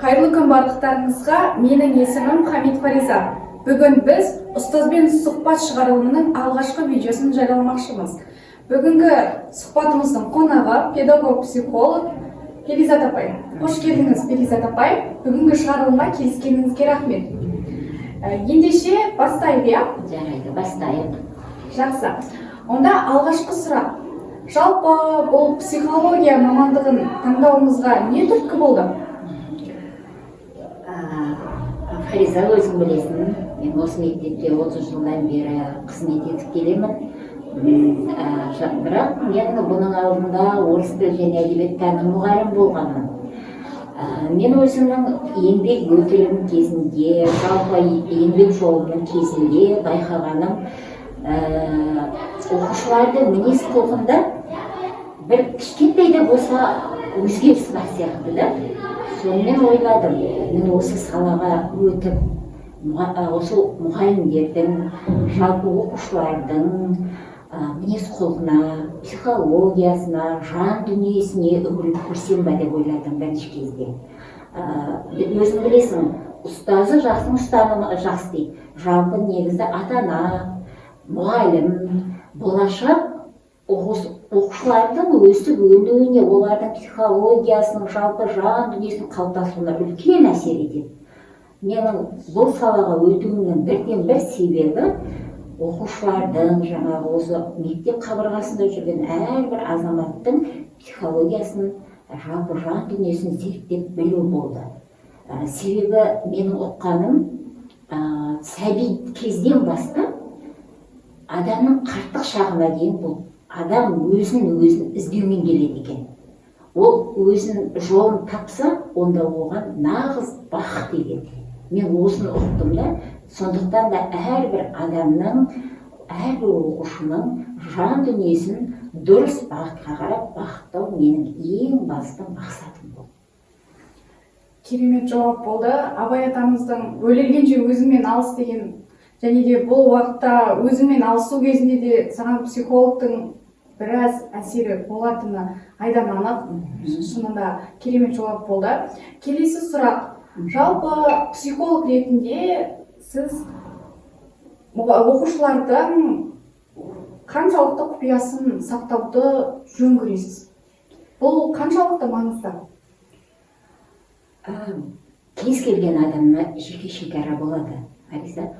Қайырлы күн барлықтарыңызға, менің есімім Хамид Фариза. Бүгін біз ұстазбен сұхбат шығарылымының алғашқы видеосын жарияламақшымыз. Бүгінгі сұхбатымыздың қонағы педагог-психолог Перизат апай. Қош келдіңіз, Перизат апай. Бүгінгі шығарылымға келіскеніңізге рахмет. Ендеше бастайық, иә? Жарайды, бастайық. Жақсы. Онда алғашқы сұрақ. Жалпы бұл психология мамандығын таңдауыңызға не түрткі болды? Фариза, өзің білесің, мен осы мектепте 30 жылдан бері қызмет етіп келемін. Бірақ мен бұның алдында орыс тілі және әдебиеттану мұғалім болғанмын. Мен өзімнің еңбек өтілім кезінде, жалпы еңбек жолымның кезінде байқағаным, оқушыларды мінез құлқында бір кішкентай да болса өзгеріс бар сияқты да. Сонымен ойладым, мен осы салаға өтіп, осы мұғалімдердің, жалпы оқушылардың мінез құлқына, психологиясына, жан дүниесіне үңіліп көрсем ба деп ойладым бірінші кезде. Өзің білесің, ұстазы жақсының ұстанымы жақсы дейді. Жалпы негізі ата-ана, мұғалім, болашақ оқушылардың өсіп өнуіне, олардың психологиясының, жалпы жан дүниесінің қалыптасуына үлкен әсер етеді. Менің бұл салаға өтуімнің бірден бір себебі оқушылардың, жаңағы осы мектеп қабырғасында жүрген әрбір азаматтың психологиясын, жалпы жан дүниесін зерттеп білу болды. Себебі менің оққаным, сәби кезден бастап адамның қарттық шағына дейін бұл адам өзін іздеумен келеді екен. Ол өзін жолын тапса, онда оған нағыз бақыт деген. Мен осыны ұқтым да, сондықтан да әрбір адамның, әрбір оқушының жан дүниесін дұрыс бағытқа қарап бақыттау менің ең басты мақсатым болды. Керемет жауап болды. Абай атамыздың өлілгенше өзіңмен алыс деген, және де бұл уақытта өзіңмен алысу кезінде де саған психологтың біраз әсері болатыны айдан анық. Шынында керемет жауап болды. Келесі сұрақ. Жалпы психолог ретінде сіз оқушылардың қаншалықты құпиясын сақтауды жөн көресіз? Бұл қаншалықты маңызды? Кез келген адамда жеке шекара болады, Фариза.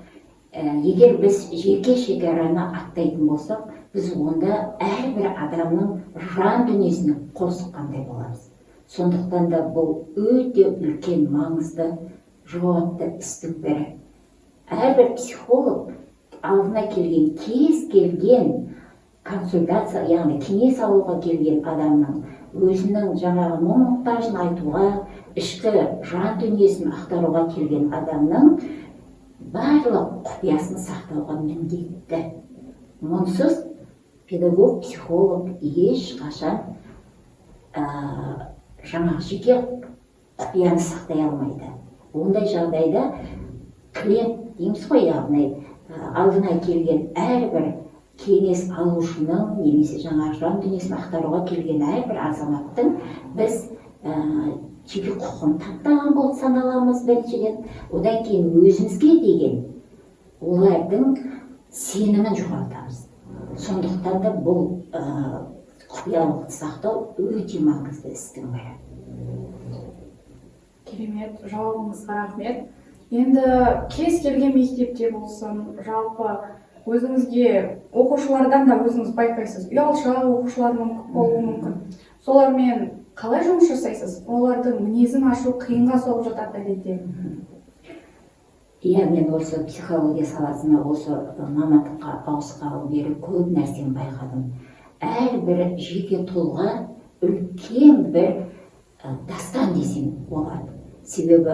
Егер біз жеке шекараны аттайтын болсақ, біз онда әрбір адамның жан дүниесіне қол сұққандай боламыз. Сондықтан да бұл өте үлкен маңызды жауапты істің бірі. Әрбір психолог алдына келген, кез келген консультация, яғни кеңес алуға келген адамның өзінің жаңағы мұң-мұқтажын айтуға, ішкі жан дүниесін ақтаруға келген адамның барлық құпиясын сақтауға міндетті. Мұнсыз педагог, психолог ешқашан жаңағы жеке құпияны сақтай алмайды. Ондай жағдайда клиент дейміз ғой, яғни алдына келген әрбір кеңес алушының немесе жаңағы жан дүниесін ақтаруға келген әрбір азаматтың біз жеке құқығын таптаған болып саналамыз біріншіден. Одан кейін өзімізге деген олардың сенімін жоғалтамыз. Сондықтан да бұл құпиялықты сақтау өте маңызды істің бірі. Керемет, жауабыңызға рахмет. Енді кез келген мектепте болсын, жалпы өзіңізге оқушылардан да өзіңіз байқайсыз. Ұялшақ оқушылар болуы мүмкін. Солармен қалай жұмыс жасайсыз? Олардың мінезін ашу қиынға соғып жатады әдетте. Иә, мен осы психология саласына, осы мамандыққа ауысқалы бері көп нәрсені байқадым. Әрбір жеке тұлға үлкен бір дастан десем болады. Себебі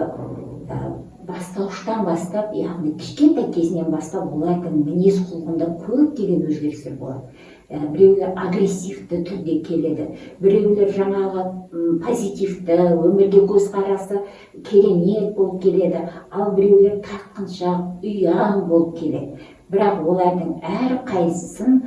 бастауыштан бастап, яғни кішкентай кезінен бастап олардың мінез құлқында көптеген өзгерістер болады. Біреулер агрессивті түрде келеді, біреулер жаңағы позитивті, өмірге көзқарасы керемет болып келеді, ал біреулер тартқыншақ, ұяң болып келеді. Бірақ олардың әрқайсысын,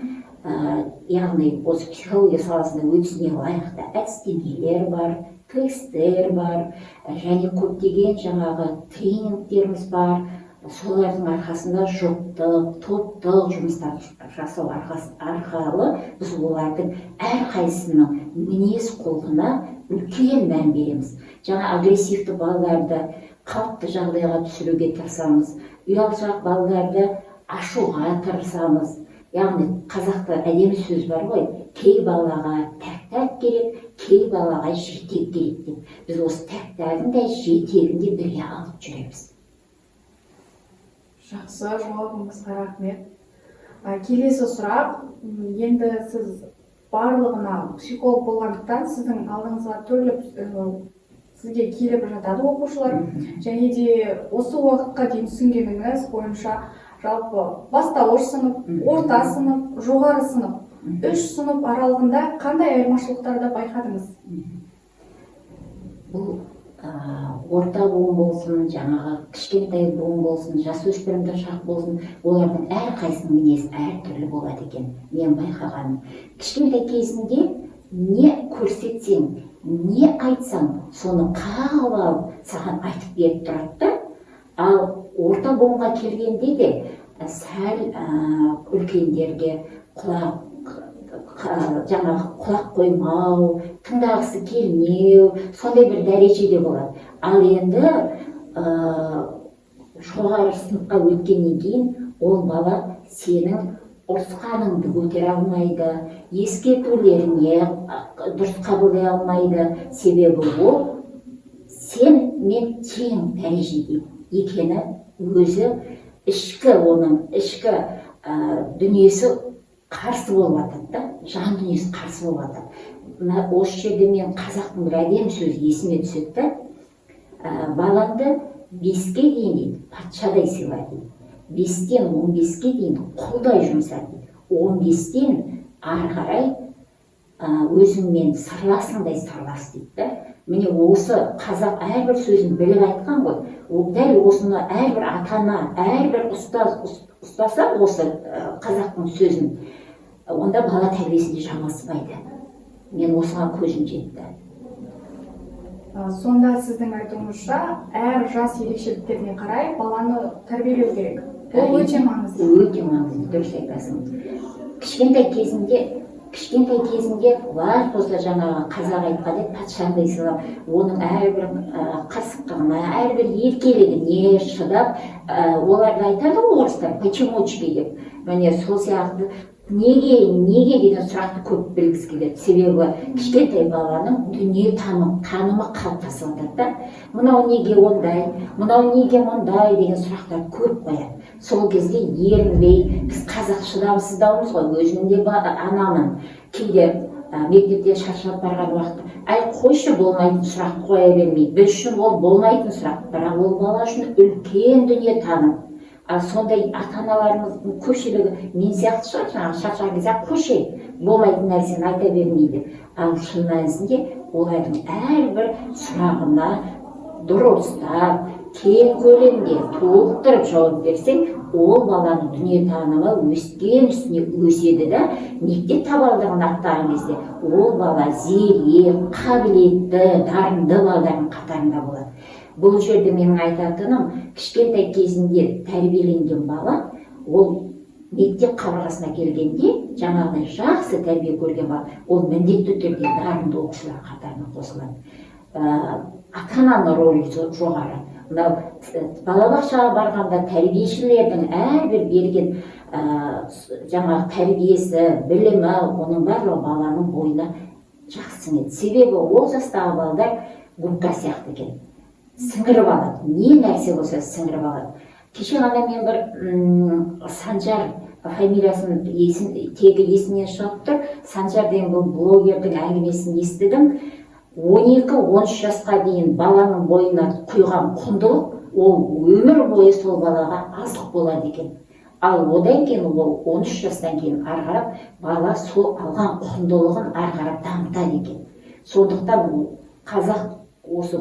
яғни осы психология саласында өтісіне лайықты әдістемелер бар, тесттер бар, және көптеген жаңағы тренингтеріміз бар. Солардың арқасында жұптық, топтық жұмыстар жасау арқылы біз олардың әрқайсысының мінез құлқына үлкен мән береміз. Жаңа агрессивті балаларды қалыпты жағдайға түсіруге тырысамыз, ұялшақ балаларды ашуға тырысамыз. Яғни қазақта әдемі сөз бар ғой, кей балаға тәк-тәк керек, кей балаға жетек керек деп. Біз осы тәк-тәгін де жетегін де бірге алып жүреміз. Жақсы, жауабыңызға рахмет. Келесі сұрақ, енді сіз барлығына психолог болғандықтан сіздің алдыңызға түрлі сізге келіп жатады оқушылар, және де осы уақытқа дейін түсінгеніңіз бойынша жалпы бастауыш сынып, орта сынып, жоғары сынып, 3 сынып аралығында қандай айырмашылықтарды байқадыңыз? Бұл орта буын болсын, жаңағы кішкентай буын болсын, жасөспірімдік шақ болсын, олардың әрқайсының мінезі әртүрлі болады екен, мен байқағаным. Кішкентай кезінде не көрсетсең, не айтсаң, соны қағып алып, саған айтып беріп тұрады. Ал орта буынға келгенде де сәл үлкендерге құлақ қоймау, тыңдағысы келмеу, сондай бір дәрежеде болады. Ал енді жоғары сыныпқа өткеннен кейін ол бала сенің ұрысқаныңды көтере алмайды, ескертулеріне дұрыс қабылдай алмайды. Себебі ол сенімен тең дәрежеде екені өзі оның ішкі дүниесі қарсы болып жатады да, жан дүниесі қарсы болып жатады. Осы жерде мен қазақтың бір әдемі сөзі есіме түседі да, балаңды 5-ке дейін дейді, патшадай сыйла дейді. 5-тен 15-ке дейін құлдай жұмса дейді. 15-тен ары қарай өзіңмен сырласыңдай сырлас дейді да. Міне осы қазақ әрбір сөзін біліп айтқан ғой. Дәл осыны әрбір ата-ана, әрбір ұстаса осы қазақтың сөзін, онда бала тәрбиесінде жалғаспайды. Мен осыған көзім жетті. Сонда сіздің айтуыңызша, әр жас ерекшеліктеріне қарай баланы тәрбиелеу керек. Ол өте маңызды. Өте маңызды, дұрыс айтасың. Кішкентай кезінде бар болса жаңағы қазақ айтқандай патшаңдай сыйлап, оның әрбір қырсықтығына, әрбір еркелігіне шыдап, оларды айтады ғой орыстар, почемучки деп. Міне сол сияқты неге деген сұрақты көп білгісі келеді. Себебі кішкентай баланың дүние танымы қалыптасып жатады да. Мынау неге ондай, мынау неге мұндай деген сұрақтар көп қояды. Сол кезде ерінбей, біз қазақ шыдамсыздаумыз ғой, өзім де анамын. Кейде мектепте шаршап барған уақытта, ай қойшы, болмайтын сұрақ қоя бермейді. Біз үшін ол болмайтын сұрақ, бірақ ол бала үшін үлкен дүние таным. Сондай ата-аналарымыздың көпшілігі мен сияқты шығар, жаңағы шаршаған кезде қойшы, болмайтын нәрсені айта бермейді. Ал шын мәнісінде олардың әрбір сұрағына дұрыстап, кең көлемде толықтырып жауап берсең, ол баланың дүниетанымы өскен үстіне өседі да, мектеп табалдырығын аттаған кезде ол бала зерек, қабілетті, дарынды балалардың қатарында болады. Бұл жерде менің айтатыным, кішкентай кезінде тәрбиеленген бала, ол мектеп қабырғасына келгенде, жаңағыдай жақсы тәрбие көрген бала, ол міндетті түрде дарынды оқушылар қатарына қосылады. Ата-ананың рөлі жоғары. Балабақшаға барғанда тәрбиешілердің әрбір берген жаңағы тәрбиесі, білімі, оның барлығы баланың бойына жақсы сіңеді. Себебі ол жастағы балалар губка сияқты екен. Сіңіріп алады, не нәрсе болса сіңіріп алады. Кеше ғана мен бір Санжар фамилиясын тегі есімнен шығып тұр. Санжар деген бұл блогердің әңгімесін естідім. 12-13 жасқа дейін баланың бойына құйған құндылық, ол өмір бойы сол балаға азық болады екен. Ал одан кейін ол 13 жастан кейін арғарап, бала сол алған құндылығын арғарап дамытады екен. Сондықтан қазақ осы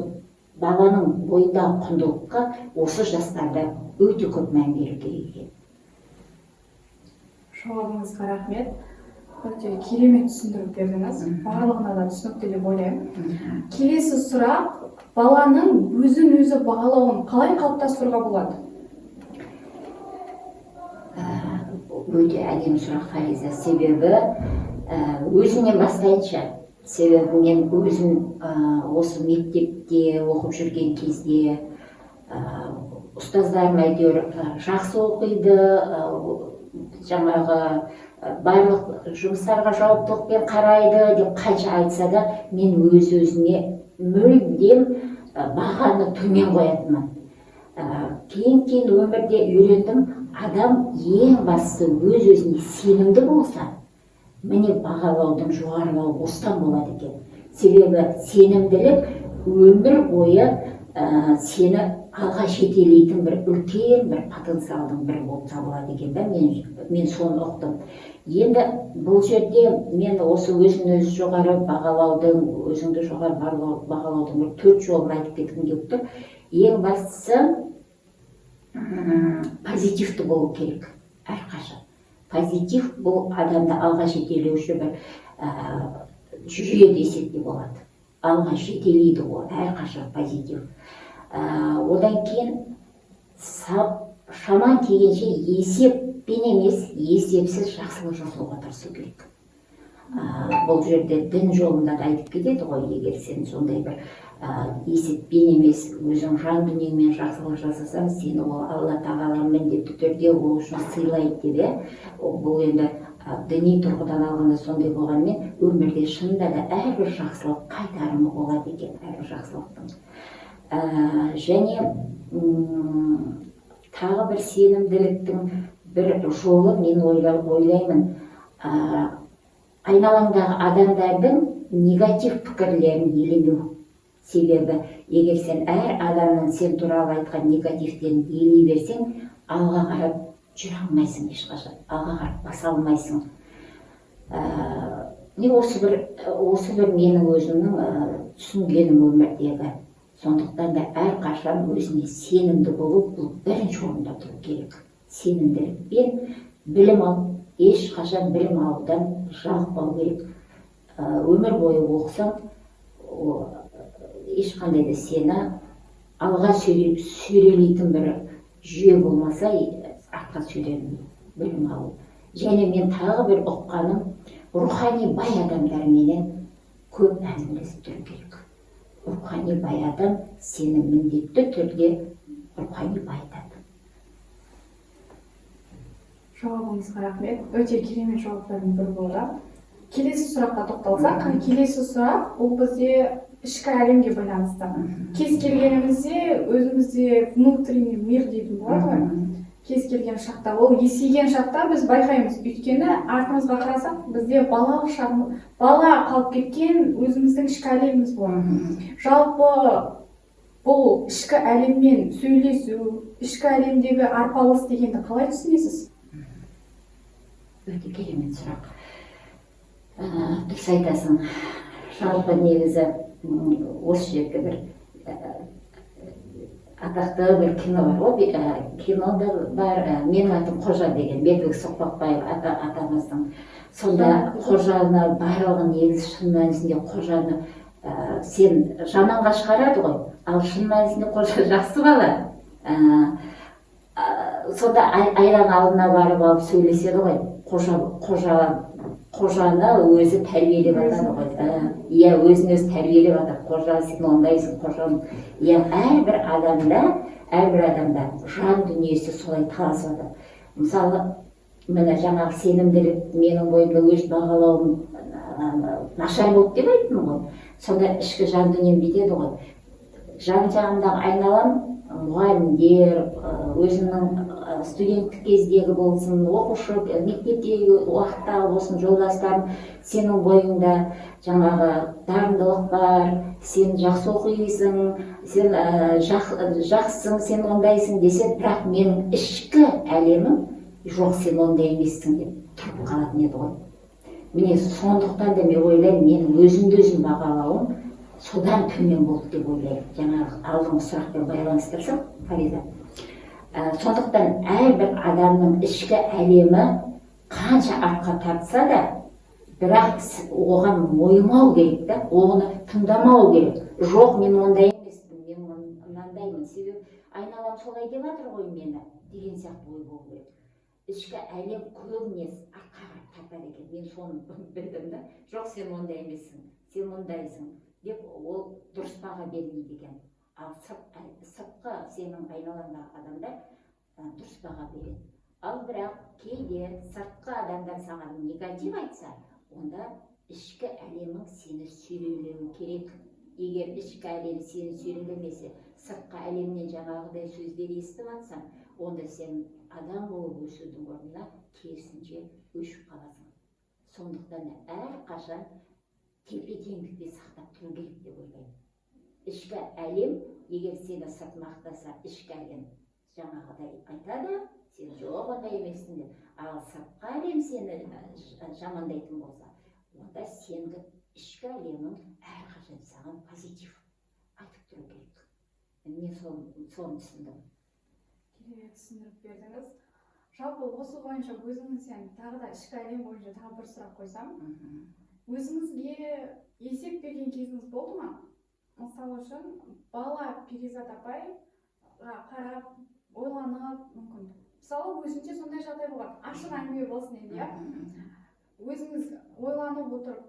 баланың бойындағы құндылыққа осы жастарда өте көп мән беру керек екен. Жауабыңызға рахмет. өте керемет түсіндіріп бердіңіз. Барлығына да түсінікті деп ойлаймын. Келесі сұрақ, баланың өзін өзі бағалауын қалай қалыптастыруға болады? Өте әдемі сұрақ, Фариза. Себебі өзімнен бастайыншы. Себебі мен өзім осы мектепте оқып жүрген кезде ұстаздарым әйтеуір жақсы оқиды, жаңағы барлық жұмыстарға жауаптылықпен қарайды деп қанша айтса да, мен өз-өзіне мүлдем бағаны төмен қоятынмын. Кейін өмірде үйрендім, адам ең бастысы өз-өзіне сенімді болса, міне бағалаудың жоғарылауы осыдан болады екен. Себебі сенімділік өмір бойы сені алға жетелейтін бір үлкен бір потенциалдың бірі болып табылады екен да. Мен соны ұқтым. Енді бұл жерде мен осы өзін-өзі жоғары бағалаудың, өзіңді жоғары бағалаудың бір 4 жолын айтып кеткім келіп тұр. Ең бастысы позитивті болу керек әрқашан. Позитив бұл адамды алға жетелеуші бір жүйе десек де болады. Алға жетелейді ол әрқашан позитив. Одан кейін шаман келгенше есеппен емес, есепсіз жақсылық жасауға тырысу керек. Бұл жерде дін жолында да айтып кетеді ғой, егер сен сондай бір есеппен емес, өзің жан дүниеңмен жақсылық жасасаң, сені ол Алла тағала міндетті түрде ол үшін сыйлайды деп. Бұл енді діни тұрғыдан алғанда сондай болғанмен, өмірде шынында да әрбір жақсылық қайтарымы болады екен, әрбір жақсылықтың. Және тағы бір сенімділіктің бір жолы мен ойлаймын, айналаңдағы адамдардың негатив пікірлерін елемеу. Себебі, егер сен әр адамның сен туралы айтқан негативтерін елей берсең, алға қарап жүре алмайсың ешқашан, алға қарап баса алмайсың. Осы бір менің өзімнің түсінгенім өмірдегі. Сондықтан да әрқашан өзіне сенімді болу, бұл бірінші орында тұру керек. Сенімділікпен білім ал, ешқашан білім алудан жалықпау керек. Өмір бойы оқысаң, ешқандай да сені алға сүйрелейтін бір жүйе болмаса, артқа сүйрелмейді білім алу. Және мен тағы бір ұққаным, рухани бай адамдарменен көп әңгімелесіп тұру керек. Рухани бай адам сені міндетті түрде рухани байытады. Жауабыңызға рахмет. Өте керемет жауаптардың бірі болды. Келесі сұраққа тоқталсақ, келесі сұрақ бұл бізде ішкі әлемге байланысты. Кез келгенімізде өзімізде внутренний мир дейтін болады ғой. Кез келген шақта, ол есейген шақта біз байқаймыз. Өйткені артымызға қарасақ, бізде бала қалып кеткен өзіміздің ішкі әлеміміз болады. Жалпы бұл ішкі әлеммен сөйлесу, ішкі әлемдегі арпалыс дегенді қалай түсінесіз? Өте керемет сұрақ. Дұрыс айтасың. Жалпы негізі осы жерде бір атақты бір кино бар ғой, кинода бар «Менің атым Қожа» деген Бердібек Соқпақбаев атамыздың. Сонда қожаны барлығы негізі шын мәнісінде қожаны сен жаманға шығарады ғой, ал шын мәнісінде қожа жақсы бала. Сонда айран алдына барып алып сөйлеседі ғой, қожаны өзі тәрбиелеп атады ғой. Иә, өзін өзі тәрбиелеп атады. Қожа, сен ондайсың, қожаң. Иә, әрбір адамда жан дүниесі солай таласып атады. Мысалы, міне жаңағы сенімділік менің бойымда өз бағалауым нашар болды деп айттым ғой. Сонда ішкі жан дүнием бүйтеді ғой. Жан жағымдағы айналам, мұғалімдер, өзімнің студенттік кездегі болсын, оқушы, мектептегі уақытта болсын, жолдастарым, сенің бойыңда жаңағы дарындылық бар, сен жақсы оқисың, сен жақсысың, сен ондайсың десе, бірақ менің ішкі әлемім жоқ, сен ондай емессің деп тұрып қалатын еді ғой. Міне сондықтан да мен ойлаймын, менің өзімді өзім бағалауым содан төмен болды деп ойлаймын. Жаңағы алдыңғы сұрақпен байланыстырсақ, Фариза. Сондықтан әрбір адамның ішкі әлемі қанша артқа тартса да, бірақ оған мойымау керек та, оны тыңдамау керек. Жоқ, мен ондай емеспін, мен мынандаймын, себебі айналам солай деп жатыр ғой мені деген сияқты ой болу керек. Ішкі әлем көбіне артқа қарап тартады екен. Мен соны білдім да. Жоқ, сен ондай емессің, сен мұндайсың деп ол дұрыс баға бермейді екен. Ал сыртқы сенің айналаңдағы адамдар дұрыс баға береді. Ал бірақ кейде сыртқы адамдар саған негатив айтса, онда ішкі әлемің сені сүйрелеуі керек. Егер ішкі әлем сені сүйрелемесе, сыртқы әлемнен жаңағыдай сөздер естіп жатсаң, онда сен адам болып өсудің орнына керісінше өшіп қаласың. Сондықтан әрқашан тепе-теңдікті сақтап тұру керек деп ойлаймын. Ішкі әлем, егер сені сырт мақтаса, ішкі әлем жаңағыдай айтады, сен жоқ ондай емессің деп. Ал сыртқы әлем сені жамандайтын болса, онда сенің ішкі әлемің әрқашан саған позитив айтып тұру керек. Мен соны түсіндім. Керемет түсіндіріп бердіңіз. Жалпы осы бойынша өзіңізден тағы да ішкі әлем бойынша тағы бір сұрақ қойсам, өзіңізге есеп берген кезіңіз болды ма? Мысалы үшін бала Перизат апайға қарап, ойланып, мүмкін. Мысалы өзімде сондай жағдай болған. Ашық әңгіме болсын енді, иә? Өзіңіз ойланып отырып,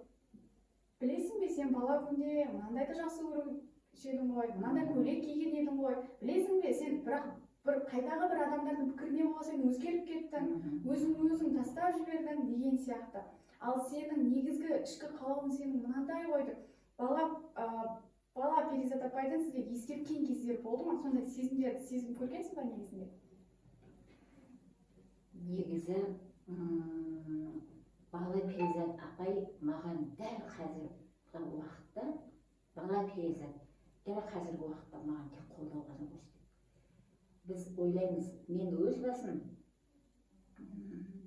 білесің бе, сен бала күнде мынандайды жақсы көруші едің ғой, мынандай көйлек киген едің ғой, білесің бе, сен бірақ бір қайдағы бір адамдардың пікіріне болсаң өзгеріп кеттің, өзің тастап жібердің деген сияқты. Ал сенің негізгі ішкі қалауың сенің мынандай ғой, бала Перизат апайдан сізге ескерткен кездер болды ма? Сондай сезім көргенсіз ба негізінде? Негізі бала Перизат апай маған дәл қазіргі уақытта, бала Перизат дәл қазіргі уақытта маған тек қолдау ғана көрсетеді. Біз ойлаймыз, мен өз басым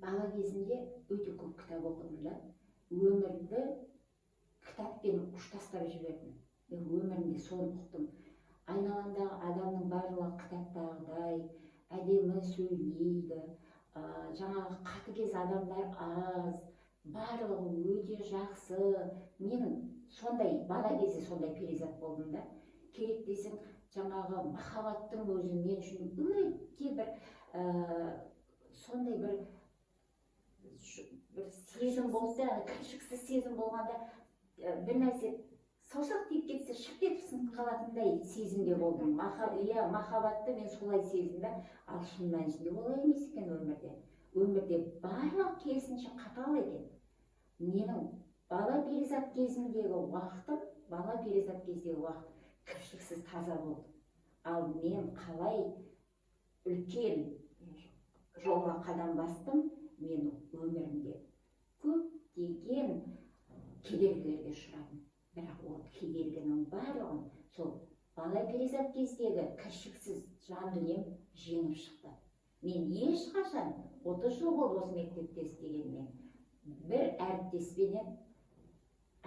бала кезінде өте көп кітап оқыдым да, өмірді кітаппен ұштастырып жібердім. Мен өмірімде соны ұқтым. Айналамдағы адамның барлығы кітаптағыдай әдемі сөйлейді, жаңағы қатыгез адамдар аз, барлығы өте жақсы. Мен сондай бала кезде сондай Перизат болдым да. Керек десең, жаңағы махаббаттың өзі мен үшін өте бір сондай бір сезім болды, кіршіксіз сезім болғанда бір нәрсе саусақ тиіп кетсе шып етіп сынып қалатындай сезімде болдым. Махаббатты мен солай сезімді, ал шын мәнісінде олай емес екен өмірде. Өмірде барлық керісінше қатал екен. Менің бала Перизат кезіндегі уақытым, кіршіксіз таза болды. Ал мен қалай үлкен жолға қадам бастым, мен өмірімде көптеген кедергілерге ұшырадым. Бірақ ол кедергінің барлығын сол бала Перизат кездегі кіршіксіз жан дүнием жеңіп шықты. Мен ешқашан 30 жыл болды осы мектепте істегенмен бір әріптеспенен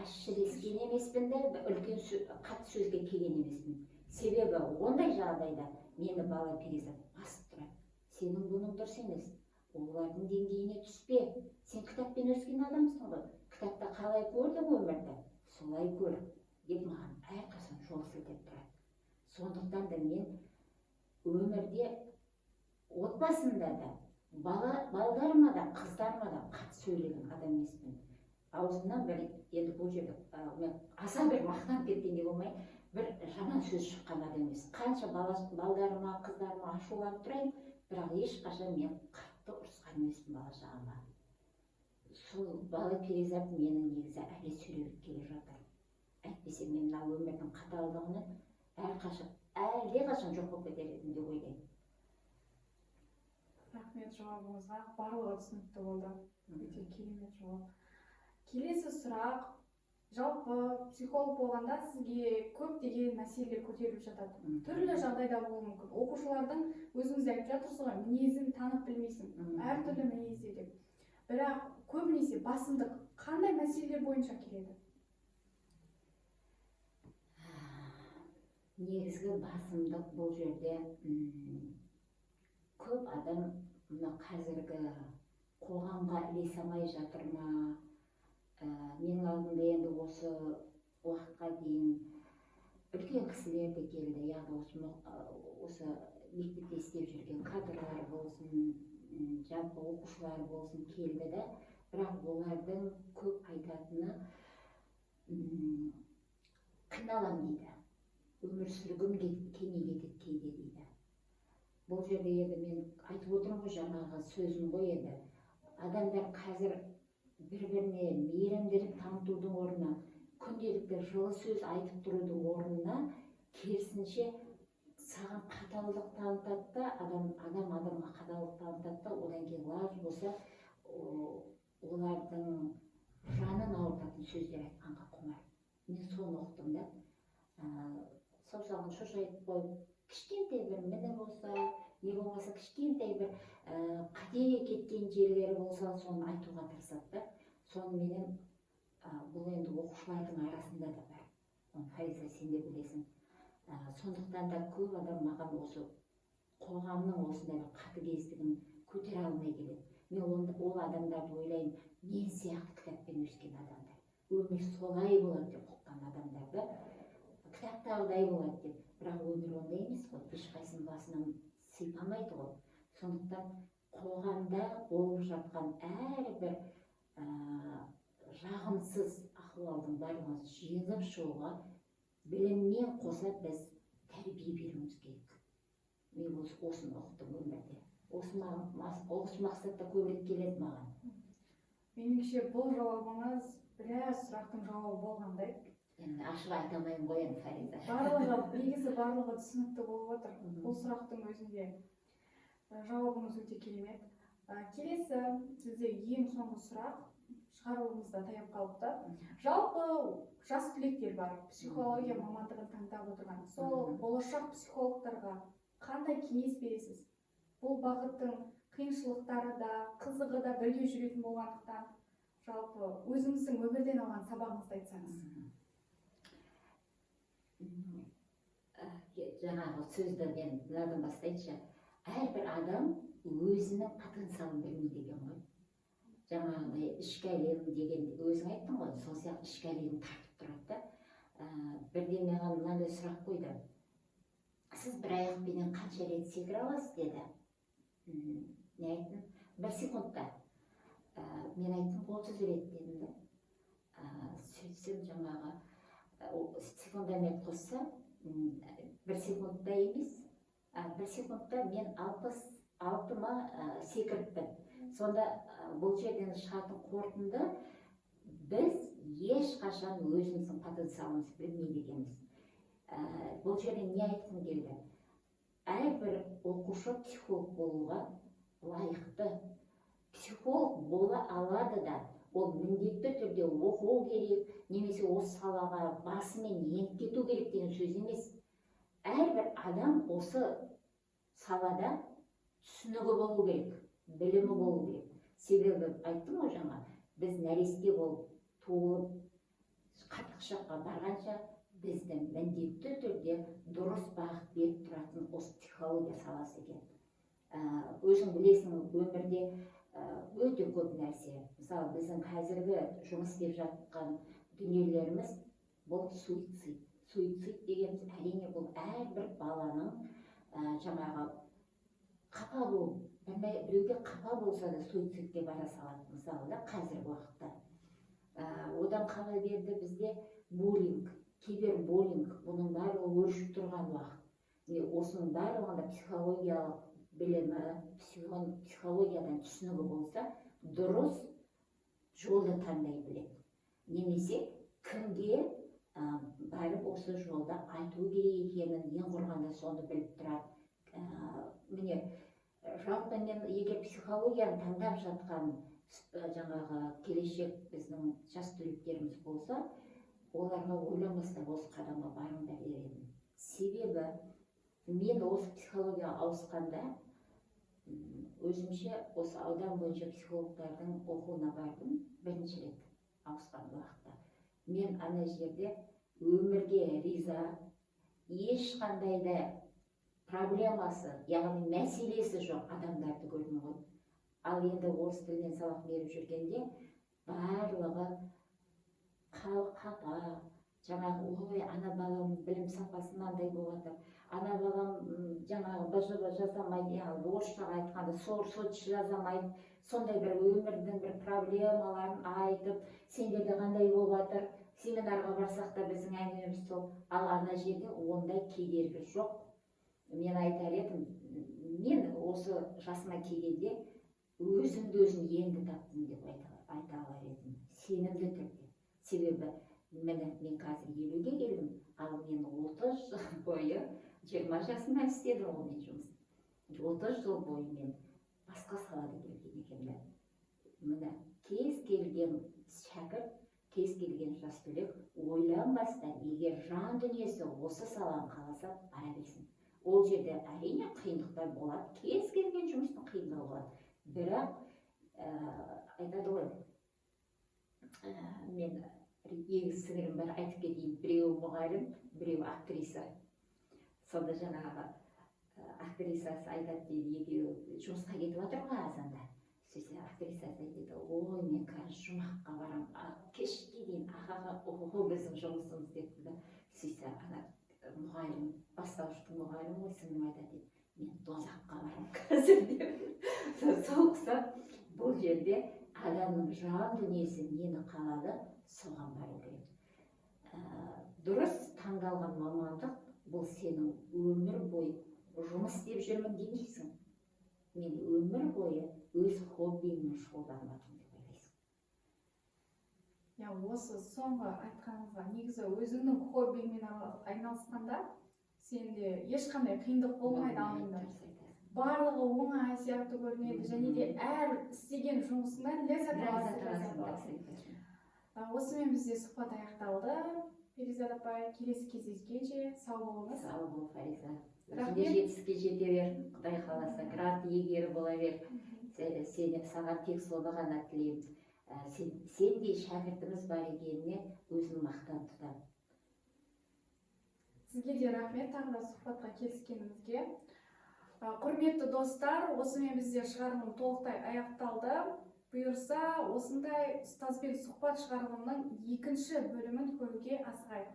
әшірескен емеспін де, үлкен қатты сөзге келген емеспін. Себебі ондай жағдайда мені бала Перизат басып тұрады. Сенің бұның дұрыс емес, олардың деңгейіне түспе. Сен кітаппен өскен адамсың ғой, кітапта қалай көрдің өмірді, солай көр деп маған әрқашан жол сілтеп тұрады. Сондықтан да мен өмірде отбасымда да, балдарыма да, қыздарыма да қатты сөйлеген адам емеспін. Аузымнан бір, енді бұл жерде аса бір мақтанып кеткенде болмай, бір жаман сөз шыққан адам емес. Қанша балдарыма, қыздарыма ашуланып тұрайын, бірақ ешқашан мен қатты ұрысқан емеспін бала шағама. Сол бала Перизат менің негізі әлі сүйреліп келе жатыр. Әйтпесе мен мына өмірдің қаталдығını әлдеқашан жоқ болып кетер едім деп ойлаймын. Рахмет жауабыңызға, барлығы түсінікті болды. Өте керемет жауап. Келесі сұрақ, жалпы психолог болғанда сізге көптеген мәселелер көтеріліп жатады. Түрлі жағдайда болуы мүмкін. Оқушылардың өзіңіз айтып жатырсыз ғой, мінезін танып білмейсің, әртүрлі мінезде деп. Бірақ көбінесе басымдық қандай мәселелер бойынша келеді? Негізгі басымдық бұл жерде көп адам мына қазіргі қоғамға ілесе алмай жатыр ма, менің алдымда енді осы уақытқа дейін үлкен кісілер де келді, яғни осы мектепте істеп жүрген кадрлар болсын, жалпы оқушылар болсын келді да, бірақ олардың көп айтатыны қиналам дейді, өмір сүргім келмей кетеді кейде дейді. Бұл жерде енді мен айтып отырмын ғой, жаңағы сөзім ғой, енді адамдар қазір бір-біріне мейірімділік танытудың орнына, күнделікті жылы сөз айтып тұрудың орнына керісінше саған қаталдық танытады да, адам адамға қаталдық танытады да, одан кейін лаж болса олардың жанын ауыртатын сөздер айтқанға құмар. Мен соны ұқтым да. Саусағын шошайтып қойып, кішкентай бір міні болса, не болмаса кішкентай бір қате кеткен жерлері болса, соны айтуға тырысады да. Сонымен бұл енді оқушылардың арасында да бар. Фариза, сен де білесің. Сондықтан да көп адам маған осы қоғамның осындай бір қатыгездігін көтере алмай келеді. Мен ол адамдарды ойлаймын, мен сияқты кітаппен өскен адамдар. Өмір солай болады деп ұққан адамдарды, кітаптағыдай болады деп. Бірақ өмір ондай емес қой, ешқайсының басынан сипамайды ғой. Сондықтан қоғамда болып жатқан әрбір жағымсыз ахуалдың барлығын жеңіп шығуға біліммен қоса біз тәрбие беруіміз керек. Мен осыны ұқтым өмірде. Осы мақсатта көбірек келеді маған. Меніңше бұл жауабыңыз біраз сұрақтың жауабы болғандай. Енді ашық айта алмаймын ғой енді, Фариза. Негізі барлығы түсінікті болып отыр. Бұл сұрақтың өзінде жауабыңыз өте керемет. Келесі сізде ең соңғы сұрақ, шығарылымызда таяп қалыпты. Жалпы жас түлектер бар, психология мамандығын таңдап отырған. Сол болашақ психологтарға қандай кеңес бересіз? Бұл бағыттың қиыншылықтары да, қызығы да бірге жүретін болғандықтан, жалпы өзіңіздің өмірден алған сабағыңызды айтсаңыз. Жаңағы сөзді мен мынадан бастайыншы. Әрбір адам өзінің потенциалын білмейді деген ғой. Жаңағы ішкі әлем деген өзің айттың ғой, сол сияқты ішкі әлем тартып тұрады да. Бірден маған мынандай сұрақ қойды. Сіз бір аяқпенен қанша рет секіре аласыз деді. Не айттым? 1 секундта. Мен айттым 30 рет дедім да. Сөйтсем жаңағы секундамен қосса 1 секундта емес, 1 секундта мен 66-ма секіріппін. Сонда бұл жерден шығатын қорытынды, біз ешқашан өзіміздің потенциалымызды білмейді екенбіз. Бұл жерден не айтқым келді? Әрбір оқушы психолог болуға лайықты. Психолог бола алады да, ол міндетті түрде оқу керек, немесе осы салаға басымен еніп кету керек деген сөз емес. Әрбір адам осы салада түсінігі болу керек, білімі болу керек. Себебі айттым ғой жаңа, біз нәресте болып туылып қатық шаққа барғанша бізді міндетті түрде дұрыс бағыт беріп тұратын осы психология саласы екен. Өзің білесің, өмірде өте көп нәрсе. Мысалы, біздің қазіргі жұмыс істеп жатқан дүниелеріміз бұл суицид. Суицид дегеніміз әрине бұл әрбір баланың жаңағы қапа болу, біреуге қапа болса да суицидке бара салады. Мысалы, қазіргі уақытта. Одан қала берді бізде буллинг, кибербуллинг, бұның барлығы өршіп тұрған уақыт. Осының барлығында психологиялық білімі, психологиядан түсінігі болса, дұрыс жолды таңдай біледі. Немесе кімге барып осы жолда айту керек екенін ең құрғанда соны біліп тұрады. Міне, жалпы мен егер психологияны таңдап жатқан жаңағы келешек біздің жас түлектеріміз болса, оларға ойламастан осы қадамға барыңдар дер едім. Себебі мен осы психологияға ауысқанда өзімше осы аудан бойынша психологтардың оқуына бардым бірінші рет ауысқан уақытта. Мен ана жерде өмірге риза, ешқандай да проблемасы, яғни мәселесі жоқ адамдарды көрдім ғой. Ал енді орыс тілінен сабақ беріп жүргенде барлығы қапа, жаңағы ой ана балам білім сапасы мынандай болып жатыр, ана балам жаңағы бжб жасамайды, яғни орысшаға айтқанда сочи жасамайды, сондай бір өмірдің бір проблемаларын айтып, сендерде қандай болып жатыр, семинарға барсақ та біздің әңгімеміз сол. Ал ана жерде ондай кедергі жоқ. Мен айтар едім, мен осы жасыма келгенде өзімді өзім енді таптым деп айта алар едім, сенімді түрде. Себебі мен қазір 50-ге келдім, ал мен 30 жыл бойы 20 жасымнан істедім ол мен жұмыс. 30 жыл бойы мен басқа салада келген екенмін. Міне кез келген шәкірт, кез келген жас түлек ойланбастан, егер жан дүниесі осы саланы қаласа, бара берсін. Ол жерде әрине қиындықтар болады, кез келген жұмыстың қиындығы болады. Бірақ айтады ғой, мен егіз сіңірім бар, айтып кетейін, біреуі мұғалім, біреуі актриса. Сонда жаңағы актрисасы айтады дейді, екеуі жұмысқа кетіп жатыр ғой азанда. Сөйтсе актрисасы айтады, ой мен қазір жұмаққа барам, кешке дейін ағаға оқу біздің жұмысымыз депті да. Сөйтсе ана мұғалім, бастауыштың мұғалімі ғой, сіңірім айтады, мен дозаққа барам қазір деп. Сол ұқсап, бұл жерде адамның жан дүниесі нені қалады, соған бару керек. Дұрыс таңдалған мамандық, бұл сенің өмір бойы жұмыс істеп жүрмін демейсің. Мен өмір бойы өз хоббиіммен шұғылданбадым деп ойлайсың. Осы соңғы айтқаныңызға негізі өзіңнің хоббиіңмен айналысқанда сенде ешқандай қиындық болмайды алында. Барлығы оңай сияқты көрінеді, және де әр істеген жұмысыңнан ләззат аласың. Осымен бізде сұхбат аяқталды. Перизат апай, келесі кездескенше сау болыңыз. Сау бол, Фариза. Өзіңде жетістікке жете бер, Құдай қаласа, грант иегері бола бер. Саған тек соны ғана тілеймін. Сендей шәкіртіміз бар екеніне өзін мақтан тұтамын. Сізге де рахмет, тағы да сұхбатқа келіскеніңізге. Құрметті достар, осымен бізде шығарылым толықтай аяқталды. Бұйырса, осындай ұстазбен сұхбат шығарылымның екінші бөлімін көруге асығайық.